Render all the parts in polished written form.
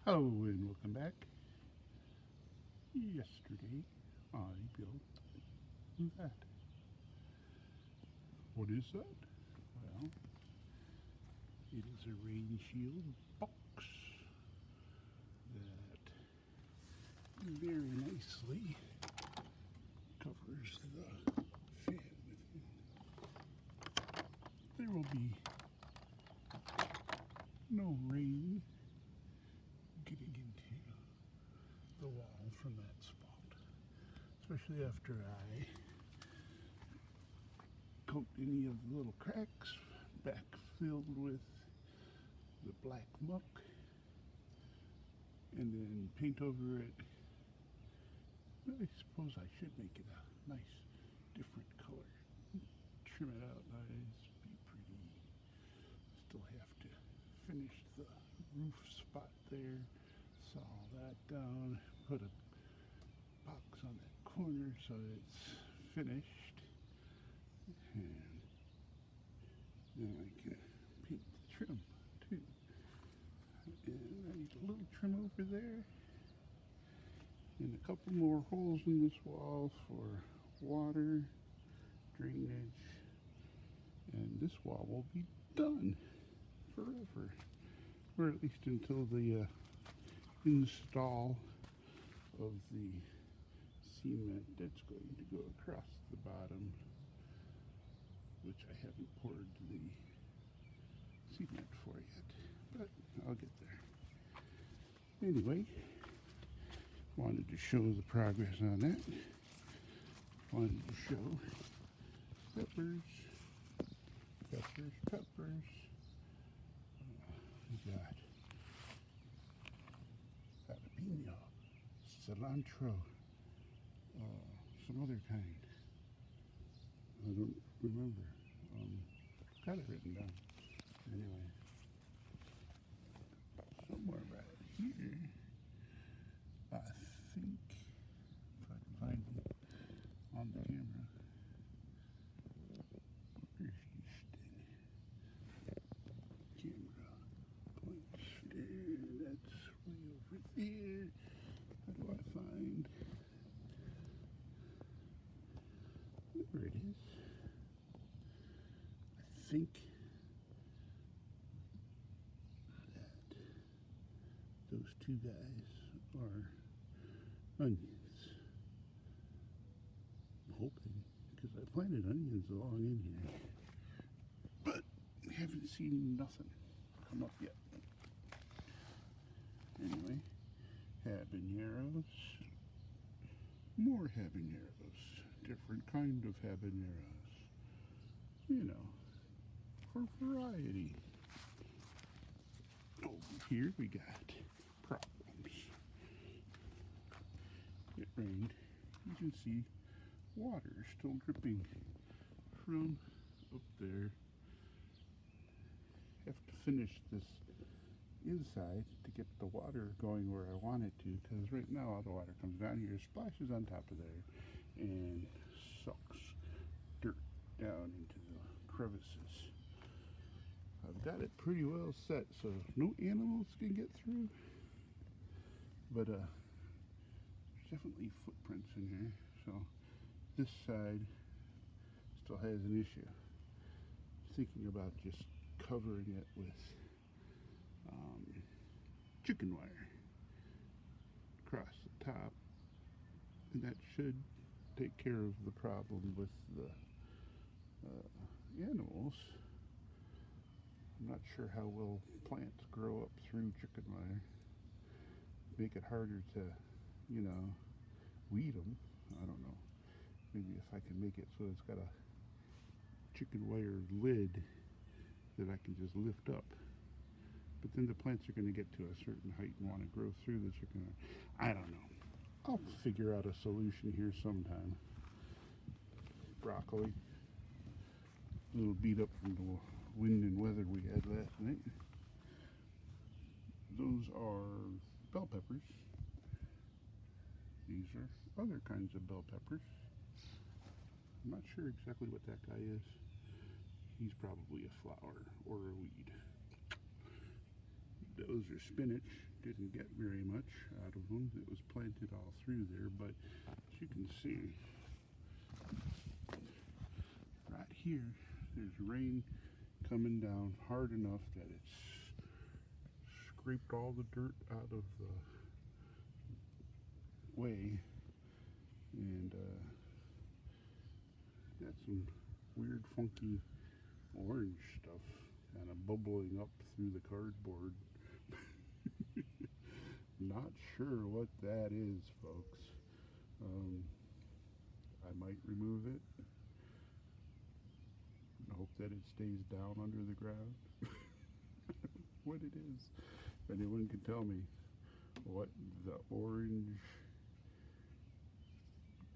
Hello and welcome back. Yesterday I built that. What is that? Well, it is a rain shield box that very nicely covers the fan within. There will be no rain getting into the wall from that spot, especially after I coat any of the little cracks back filled with the black muck and then paint over it. I suppose I should make it a nice different color. Trim it out nice, be pretty. Still have to finish the roof spot there. Saw that down, put a box on that corner so it's finished. And then I can paint the trim too. And I need a little trim over there. And a couple more holes in this wall for water, drainage. And this wall will be done forever. Or at least until the install of the cement that's going to go across the bottom, which I haven't poured the cement for yet, but I'll get there. Anyway, wanted to show the progress on that. Wanted to show peppers. We got jalapeno, cilantro, some other kind. I don't remember. Got it written down. Anyway, somewhere right here, I think, if I can find it on the camera. Where's this thing? Camera points there. That's way over there. How do I find? There it is. I think that those two guys are onions. I'm hoping, because I planted onions along in here, but we haven't seen nothing come up yet. Anyway, habaneros, more habaneros, different kind of habaneros, you know, for variety. Over here we got problems. It rained. You can see water still dripping from up there. Have to finish this inside to get the water going where I want it to, because right now all the water comes down here, splashes on top of there, and sucks dirt down into the crevices. I've got it pretty well set so no animals can get through, but there's definitely footprints in here, so this side still has an issue. Thinking about just covering it with chicken wire across the top, and that should take care of the problem with the animals. I'm not sure how well plants grow up through chicken wire. Make it harder to, you know, weed them. I don't know. Maybe if I can make it so it's got a chicken wire lid that I can just lift up. But then the plants are going to get to a certain height and want to grow through the chicken wire. I don't know. I'll figure out a solution here sometime. Broccoli. A little beat up from the wind and weather we had last night. Those are bell peppers. These are other kinds of bell peppers. I'm not sure exactly what that guy is. He's probably a flower or a weed. those are spinach. Didn't get very much out of them. It was planted all through there, but as you can see, right here, there's rain coming down hard enough that it's scraped all the dirt out of the way, and got some weird, funky orange stuff kind of bubbling up through the cardboard. Not sure what that is, folks. I might remove it and hope that it stays down under the ground. What it is. If anyone can tell me what the orange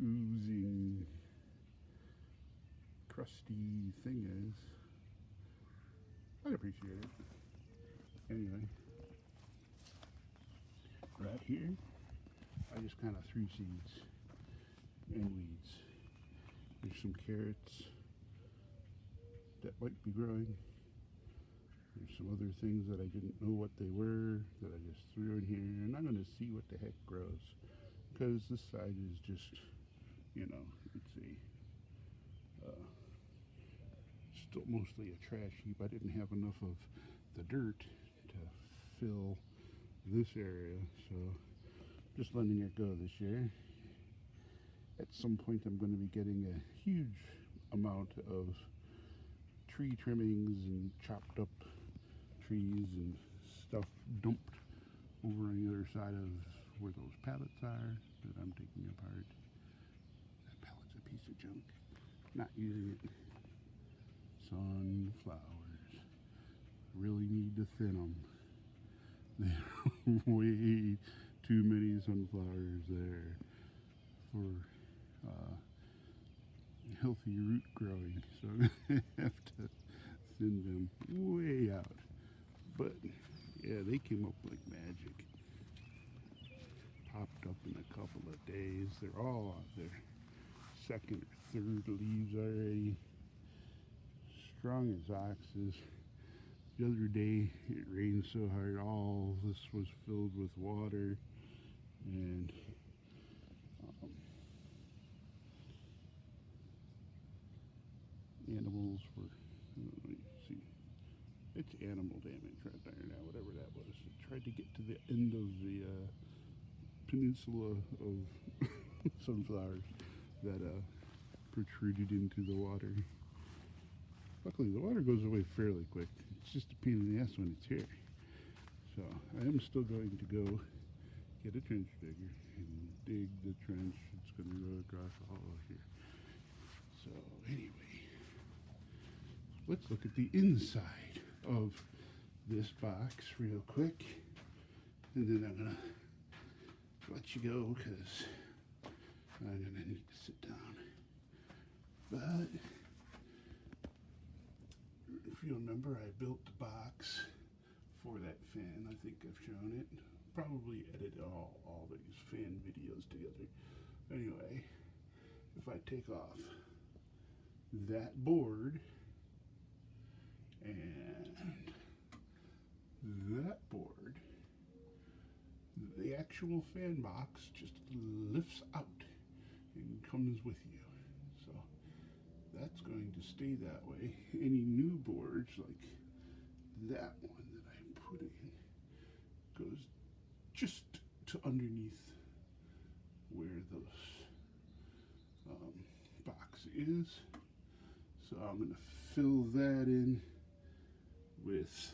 oozing crusty thing is, I'd appreciate it. Anyway, right here, I just kind of threw seeds and weeds. There's some carrots that might be growing. There's some other things that I didn't know what they were that I just threw in here, and I'm going to see what the heck grows, because this side is just, you know, it's a still mostly a trash heap. I didn't have enough of the dirt to fill this area, so just letting it go this year. At some point I'm going to be getting a huge amount of tree trimmings and chopped up trees and stuff dumped over on the other side of where those pallets are that I'm taking apart. That pallet's a piece of junk. Not using it. Sunflowers. Really need to thin them. There are way too many sunflowers there for healthy root growing, so I'm going to have to thin them way out. But yeah, they came up like magic. Popped up in a couple of days. They're all on their second or third leaves already. Strong as oxes. The other day it rained so hard, all this was filled with water, and animals were, you see, it's animal damage right there now, whatever that was. It tried to get to the end of the peninsula of sunflowers that protruded into the water. Luckily, the water goes away fairly quick. It's just a pain in the ass when it's here. So I am still going to go get a trench digger and dig the trench. It's going to go across all of here. So anyway, let's look at the inside of this box real quick, and then I'm going to let you go because I'm going to need to sit down. But if you remember, I built the box for that fan. I think I've shown it. Probably edited all these fan videos together. Anyway, if I take off that board and that board, the actual fan box just lifts out and comes with you. So that's going to stay that way. Any new boards like that one that I put in goes just to underneath where those box is. So I'm going to fill that in with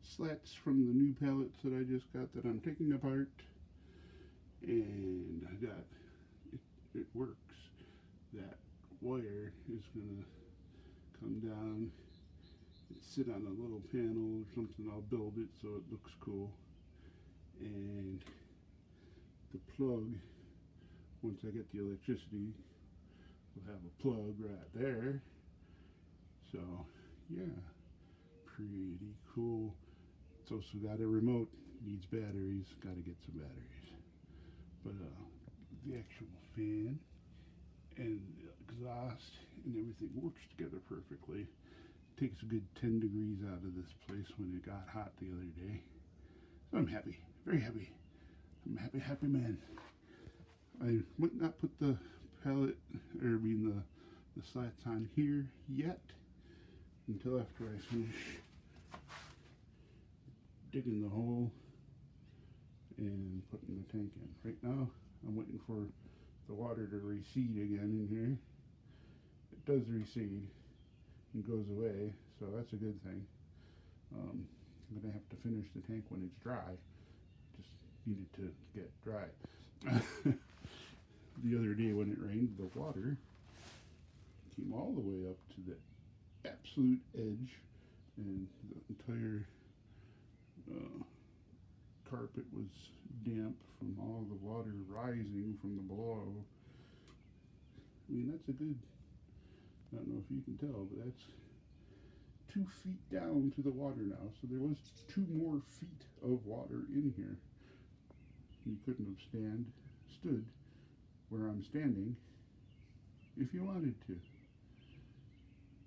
slats from the new pallets that I just got that I'm taking apart, and I got it works. That wire is gonna come down and sit on a little panel or something. I'll build it so it looks cool, and the plug, once I get the electricity, we'll have a plug right there. So yeah, pretty cool. It's also got a remote, needs batteries, got to get some batteries. But the actual fan and the exhaust and everything works together perfectly takes a good 10 degrees out of this place when it got hot the other day. So I'm happy, very happy. I'm a happy, happy man. I might not put the pallet, the slats on here yet until after I finish digging the hole and putting the tank in. Right now, I'm waiting for the water to recede again in here. It does recede and goes away, so that's a good thing. I'm going to have to finish the tank when it's dry. Just need it to get dry. The other day when it rained, the water came all the way up to the absolute edge, and the entire carpet was damp from all the water rising from the below. I mean, that's a good, I don't know if you can tell, but that's 2 feet down to the water now. So there was 2 more feet of water in here. You couldn't have stood where I'm standing if you wanted to.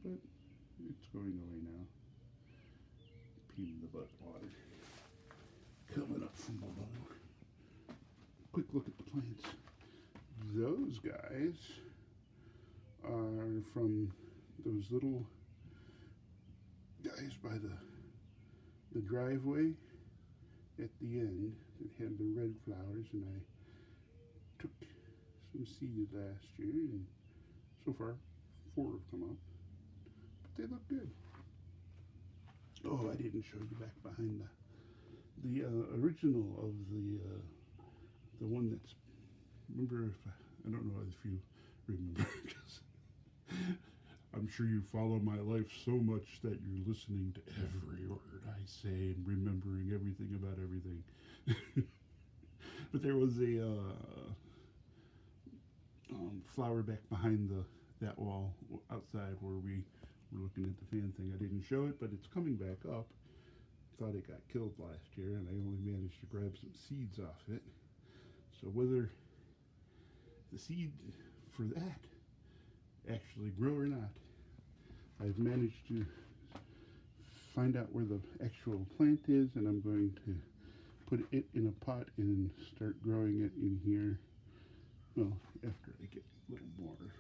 But it's going away now. Pain in the butt water coming up from below. Quick look at the plants. Those guys are from those little guys by the driveway at the end that had the red flowers, and I took some seed last year, and so far 4 have come up, but they look good. Oh, I didn't show you back behind the original of the one that's, remember, if I don't know if you remember, because I'm sure you follow my life so much that you're listening to every word I say and remembering everything about everything. But there was a flower back behind that wall outside where we were looking at the fan thing. I didn't show it, but it's coming back up. Thought it got killed last year, and I only managed to grab some seeds off it. So whether the seed for that actually grow or not, I've managed to find out where the actual plant is, and I'm going to put it in a pot and start growing it in here. Well, after I get a little more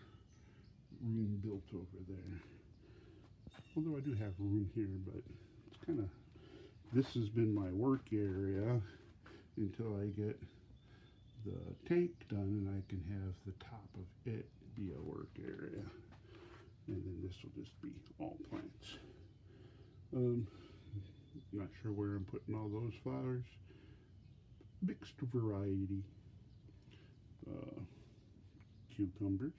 room built over there. Although I do have room here, but it's kind of, this has been my work area until I get the tank done and I can have the top of it be a work area. And then this will just be all plants. Not sure where I'm putting all those flowers. Mixed variety. Cucumbers.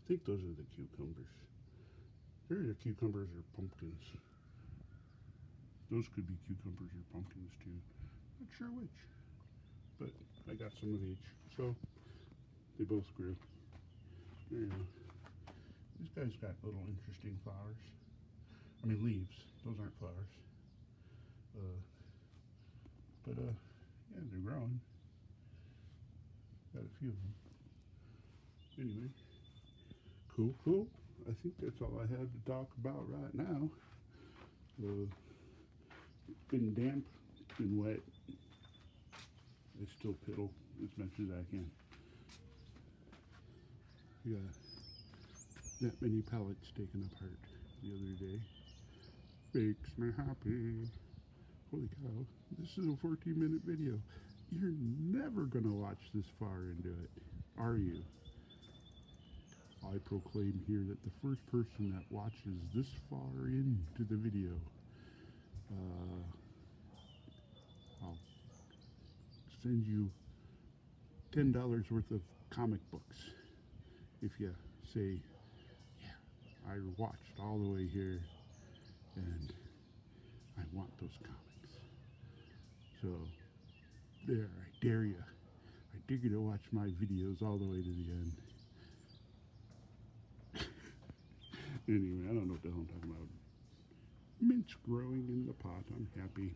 I think those are the cucumbers. They're either cucumbers or pumpkins. Those could be cucumbers or pumpkins too. Not sure which. But I got some of each. So they both grew. There you go. This guy's got little interesting flowers. I mean leaves. Those aren't flowers. Yeah, they're growing. Got a few of them. Anyway, cool. I think that's all I have to talk about right now. It's been damp, it's been wet. I still piddle as much as I can. We got that many pallets taken apart the other day. Makes me happy. Holy cow, this is a 14-minute video. You're never gonna watch this far into it, are you? I proclaim here that the first person that watches this far into the video, I'll send you $10 worth of comic books if you say, yeah, I watched all the way here and I want those comics. So there, I dare you. I dare you to watch my videos all the way to the end. Anyway, I don't know what the hell I'm talking about. Mint's growing in the pot. I'm happy.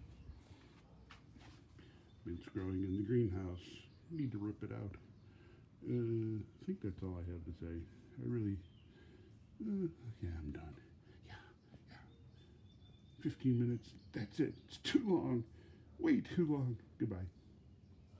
Mint's growing in the greenhouse. Need to rip it out. I think that's all I have to say. I really, yeah, I'm done. Yeah, yeah. 15 minutes, that's it. It's too long. Way too long. Goodbye.